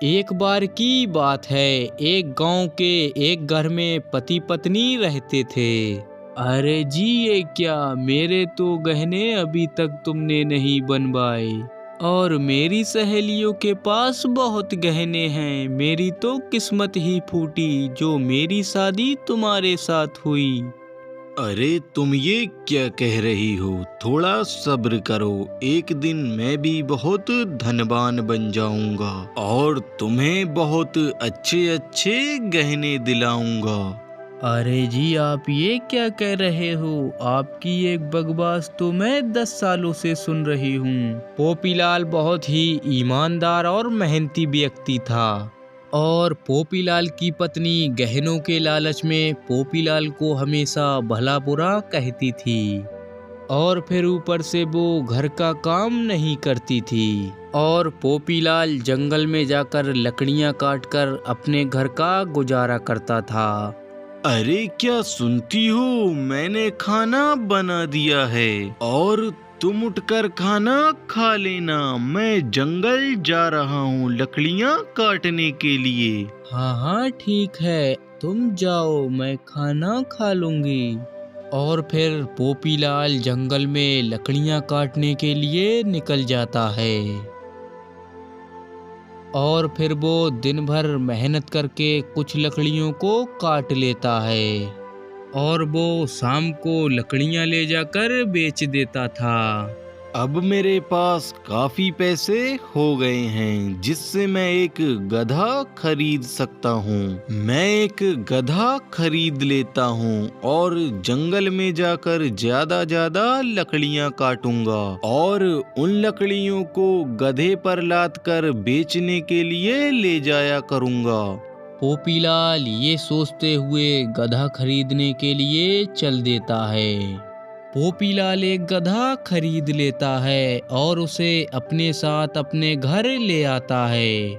एक बार की बात है, एक गांव के एक घर में पति पत्नी रहते थे। अरे जी, ये क्या, मेरे तो गहने अभी तक तुमने नहीं बनवाए और मेरी सहेलियों के पास बहुत गहने हैं। मेरी तो किस्मत ही फूटी जो मेरी शादी तुम्हारे साथ हुई। अरे तुम ये क्या कह रही हो? थोड़ा सब्र करो, एक दिन मैं भी बहुत धनवान बन जाऊंगा और तुम्हें बहुत अच्छे अच्छे गहने दिलाऊंगा। अरे जी, आप ये क्या कह रहे हो? आपकी एक बकवास तो मैं 10 सालों से सुन रही हूँ। पोपीलाल बहुत ही ईमानदार और मेहनती व्यक्ति था और पोपीलाल की पत्नी गहनों के लालच में पोपीलाल को हमेशा भला बुरा कहती थी और फिर ऊपर से वो घर का काम नहीं करती थी और पोपीलाल जंगल में जाकर लकड़ियां काटकर अपने घर का गुजारा करता था। अरे क्या सुनती हो? मैंने खाना बना दिया है और तुम उठकर खाना खा लेना। मैं जंगल जा रहा हूँ लकड़ियाँ काटने के लिए। हाँ हाँ ठीक है, तुम जाओ, मैं खाना खा लूंगी। और फिर पोपीलाल जंगल में लकड़ियां काटने के लिए निकल जाता है और फिर वो दिन भर मेहनत करके कुछ लकड़ियों को काट लेता है और वो शाम को लकड़ियां ले जाकर बेच देता था। अब मेरे पास काफी पैसे हो गए हैं जिससे मैं एक गधा खरीद सकता हूँ। मैं एक गधा खरीद लेता हूँ और जंगल में जाकर ज्यादा लकड़ियाँ काटूंगा और उन लकड़ियों को गधे पर लाद कर बेचने के लिए ले जाया करूँगा। पोपीलाल ये सोचते हुए गधा खरीदने के लिए चल देता है। पोपीलाल एक गधा खरीद लेता है और उसे अपने साथ अपने घर ले आता है।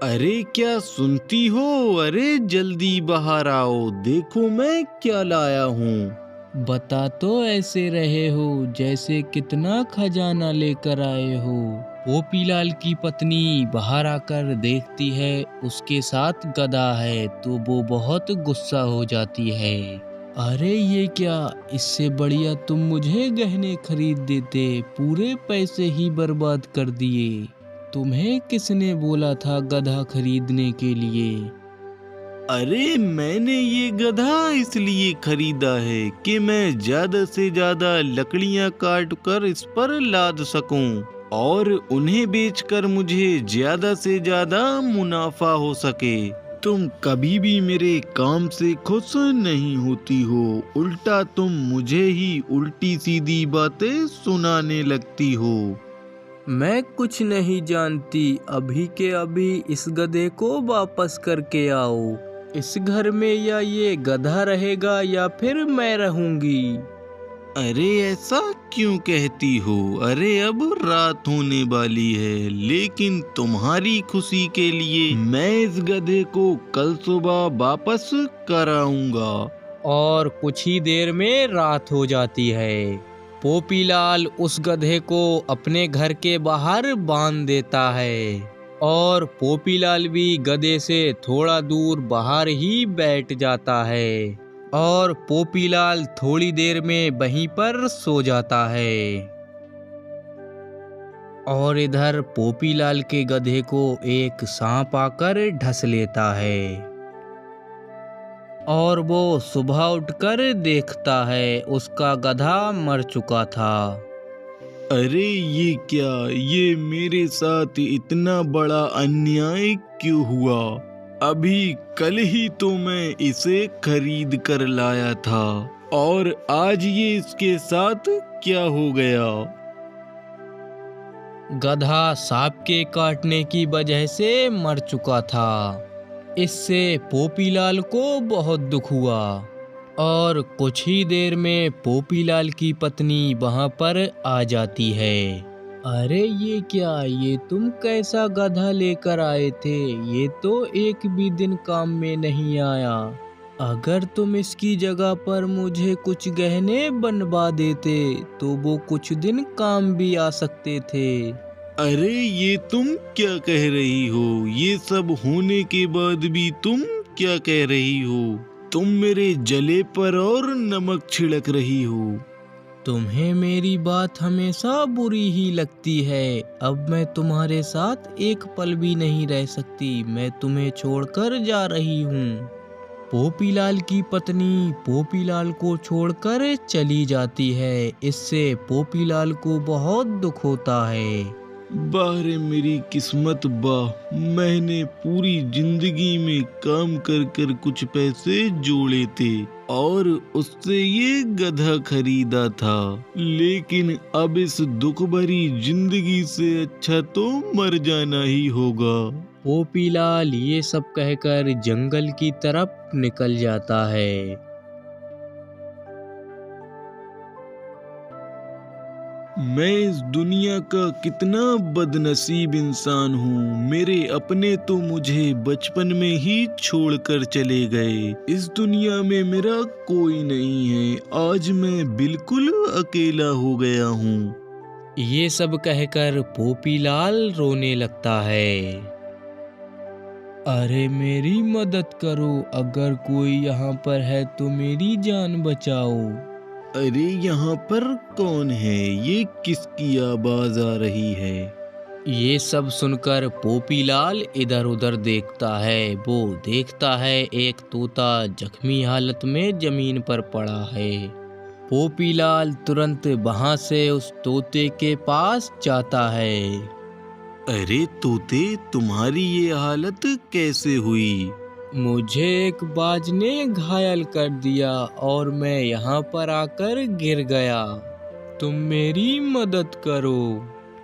अरे क्या सुनती हो? अरे जल्दी बाहर आओ, देखो मैं क्या लाया हूँ। बता तो ऐसे रहे हो जैसे कितना खजाना लेकर आए हो। पोपीलाल की पत्नी बाहर आकर देखती है उसके साथ गधा है तो वो बहुत गुस्सा हो जाती है। अरे ये क्या, इससे बढ़िया तुम मुझे गहने खरीद देते, पूरे पैसे ही बर्बाद कर दिए। तुम्हें किसने बोला था गधा खरीदने के लिए? अरे मैंने ये गधा इसलिए खरीदा है कि मैं ज्यादा से ज्यादा लकड़ियां काट कर इस पर लाद सकूं और उन्हें बेचकर मुझे ज्यादा से ज्यादा मुनाफा हो सके। तुम कभी भी मेरे काम से खुश नहीं होती हो, उल्टा तुम मुझे ही उल्टी सीधी बातें सुनाने लगती हो। मैं कुछ नहीं जानती, अभी के अभी इस गधे को वापस करके आओ। इस घर में या ये गधा रहेगा या फिर मैं रहूंगी। अरे ऐसा क्यों कहती हो? अरे अब रात होने वाली है, लेकिन तुम्हारी खुशी के लिए मैं इस गधे को कल सुबह वापस कराऊंगा। और कुछ ही देर में रात हो जाती है। पोपीलाल उस गधे को अपने घर के बाहर बांध देता है और पोपीलाल भी गधे से थोड़ा दूर बाहर ही बैठ जाता है और पोपीलाल थोड़ी देर में वहीं पर सो जाता है। और इधर पोपीलाल के गधे को एक सांप आकर ढस लेता है और वो सुबह उठकर देखता है उसका गधा मर चुका था। अरे ये क्या, ये मेरे साथ इतना बड़ा अन्याय क्यों हुआ? अभी कल ही तो मैं इसे खरीद कर लाया था और आज ये इसके साथ क्या हो गया? गधा सांप के काटने की वजह से मर चुका था। इससे पोपीलाल को बहुत दुख हुआ और कुछ ही देर में पोपीलाल की पत्नी वहां पर आ जाती है। अरे ये क्या, ये तुम कैसा गधा लेकर आए थे? ये तो एक भी दिन काम में नहीं आया। अगर तुम इसकी जगह पर मुझे कुछ गहने बनवा देते तो वो कुछ दिन काम भी आ सकते थे। अरे ये तुम क्या कह रही हो? ये सब होने के बाद भी तुम क्या कह रही हो? तुम मेरे जले पर और नमक छिड़क रही हो। तुम्हें मेरी बात हमेशा बुरी ही लगती है। अब मैं तुम्हारे साथ एक पल भी नहीं रह सकती। मैं तुम्हें छोड़कर जा रही हूँ। पोपीलाल की पत्नी पोपीलाल को छोड़कर चली जाती है। इससे पोपीलाल को बहुत दुख होता है। वाह रे मेरी किस्मत वाह, मैंने पूरी जिंदगी में काम कर कर कुछ पैसे जोड़े थे और उससे ये गधा खरीदा था, लेकिन अब इस दुख भरी जिंदगी से अच्छा तो मर जाना ही होगा। पोपीलाल ये सब कहकर जंगल की तरफ निकल जाता है। मैं इस दुनिया का कितना बदनसीब इंसान हूँ। मेरे अपने तो मुझे बचपन में ही छोड़कर चले गए। इस दुनिया में मेरा कोई नहीं है। आज मैं बिल्कुल अकेला हो गया हूँ। ये सब कहकर पोपीलाल रोने लगता है। अरे मेरी मदद करो, अगर कोई यहाँ पर है तो मेरी जान बचाओ। अरे यहाँ पर कौन है? ये किसकी आवाज आ रही है? ये सब सुनकर पोपीलाल इधर उधर देखता है। वो देखता है एक तोता जख्मी हालत में जमीन पर पड़ा है। पोपीलाल तुरंत वहां से उस तोते के पास जाता है। अरे तोते, तुम्हारी ये हालत कैसे हुई? मुझे एक बाज ने घायल कर दिया और मैं यहाँ पर आकर गिर गया। तुम मेरी मदद करो।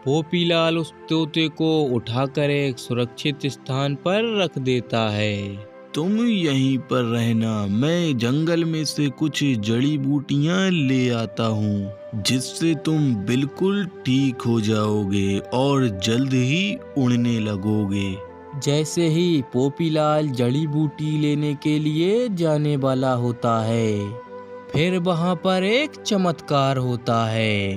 पोपीलाल उस तोते को उठाकर एक सुरक्षित स्थान पर रख देता है। तुम यहीं पर रहना, मैं जंगल में से कुछ जड़ी बूटियां ले आता हूँ, जिससे तुम बिल्कुल ठीक हो जाओगे और जल्द ही उड़ने लगोगे। जैसे ही पोपीलाल जड़ी बूटी लेने के लिए जाने वाला होता है, फिर वहां पर एक चमत्कार होता है।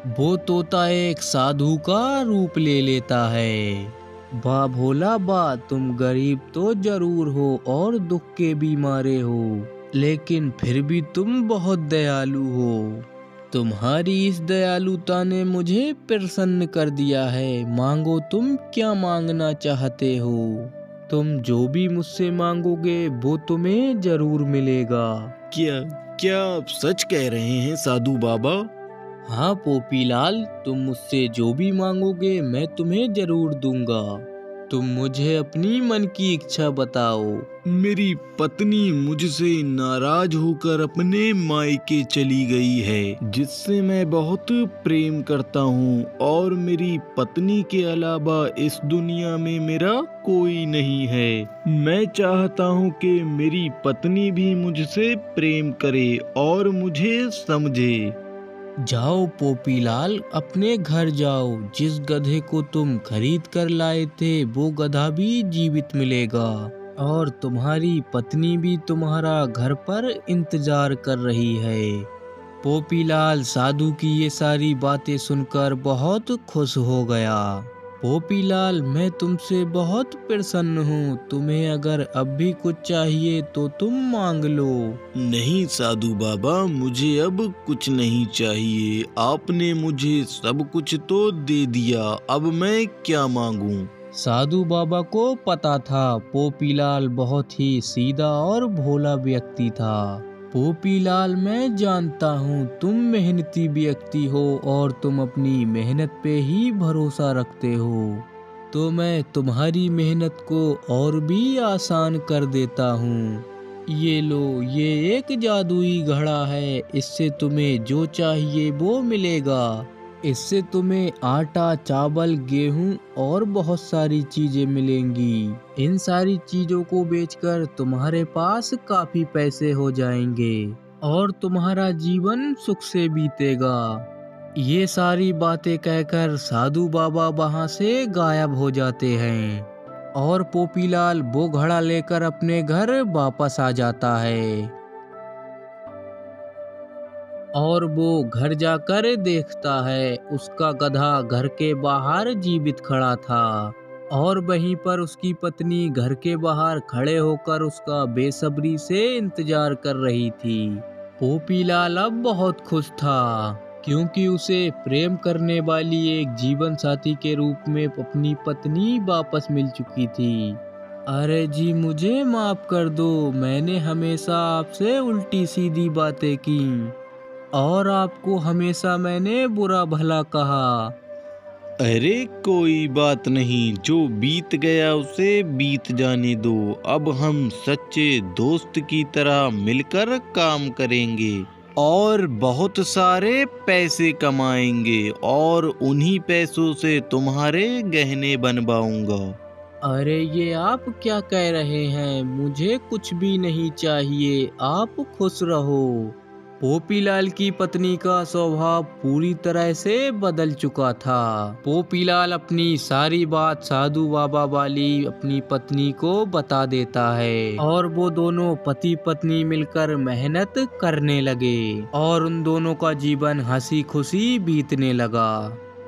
वो तोता एक साधु का रूप ले लेता है। वाह भोला वाह, तुम गरीब तो जरूर हो और दुख के भी मारे हो, लेकिन फिर भी तुम बहुत दयालु हो। तुम्हारी इस दयालुता ने मुझे प्रसन्न कर दिया है। मांगो, तुम क्या मांगना चाहते हो? तुम जो भी मुझसे मांगोगे वो तुम्हें जरूर मिलेगा। क्या क्या आप सच कह रहे हैं साधु बाबा? हाँ पोपीलाल, तुम मुझसे जो भी मांगोगे मैं तुम्हें जरूर दूंगा। तुम मुझे अपनी मन की इच्छा बताओ। मेरी पत्नी मुझसे नाराज होकर अपने मायके चली गई है, जिससे मैं बहुत प्रेम करता हूँ, और मेरी पत्नी के अलावा इस दुनिया में मेरा कोई नहीं है। मैं चाहता हूँ कि मेरी पत्नी भी मुझसे प्रेम करे और मुझे समझे। जाओ पोपीलाल, अपने घर जाओ। जिस गधे को तुम खरीद कर लाए थे वो गधा भी जीवित मिलेगा और तुम्हारी पत्नी भी तुम्हारा घर पर इंतजार कर रही है। पोपीलाल साधु की ये सारी बातें सुनकर बहुत खुश हो गया। पोपीलाल, मैं तुमसे बहुत प्रसन्न हूँ। तुम्हें अगर अब भी कुछ चाहिए तो तुम मांग लो। नहीं साधु बाबा, मुझे अब कुछ नहीं चाहिए। आपने मुझे सब कुछ तो दे दिया, अब मैं क्या मांगूं? साधु बाबा को पता था पोपीलाल बहुत ही सीधा और भोला व्यक्ति था। पोपीलाल, मैं जानता हूँ तुम मेहनती व्यक्ति हो और तुम अपनी मेहनत पे ही भरोसा रखते हो, तो मैं तुम्हारी मेहनत को और भी आसान कर देता हूँ। ये लो, ये एक जादुई घड़ा है। इससे तुम्हें जो चाहिए वो मिलेगा। इससे तुम्हें आटा, चावल, गेहूं और बहुत सारी चीजें मिलेंगी। इन सारी चीजों को बेचकर तुम्हारे पास काफी पैसे हो जाएंगे और तुम्हारा जीवन सुख से बीतेगा। ये सारी बातें कहकर साधु बाबा वहां से गायब हो जाते हैं और पोपीलाल वो घड़ा लेकर अपने घर वापस आ जाता है। और वो घर जाकर देखता है उसका गधा घर के बाहर जीवित खड़ा था और वहीं पर उसकी पत्नी घर के बाहर खड़े होकर उसका बेसब्री से इंतजार कर रही थी। पोपीलाल अब बहुत खुश था क्योंकि उसे प्रेम करने वाली एक जीवन साथी के रूप में अपनी पत्नी वापस मिल चुकी थी। अरे जी मुझे माफ कर दो, मैंने हमेशा आपसे उल्टी सीधी बातें की और आपको हमेशा मैंने बुरा भला कहा। अरे कोई बात नहीं, जो बीत गया उसे बीत जाने दो। अब हम सच्चे दोस्त की तरह मिलकर काम करेंगे और बहुत सारे पैसे कमाएंगे और उन्हीं पैसों से तुम्हारे गहने बनवाऊंगा। अरे ये आप क्या कह रहे हैं, मुझे कुछ भी नहीं चाहिए, आप खुश रहो। पोपीलाल की पत्नी का स्वभाव पूरी तरह से बदल चुका था। पोपीलाल अपनी सारी बात साधु बाबा वाली अपनी पत्नी को बता देता है और वो दोनों पति पत्नी मिलकर मेहनत करने लगे और उन दोनों का जीवन हंसी खुशी बीतने लगा।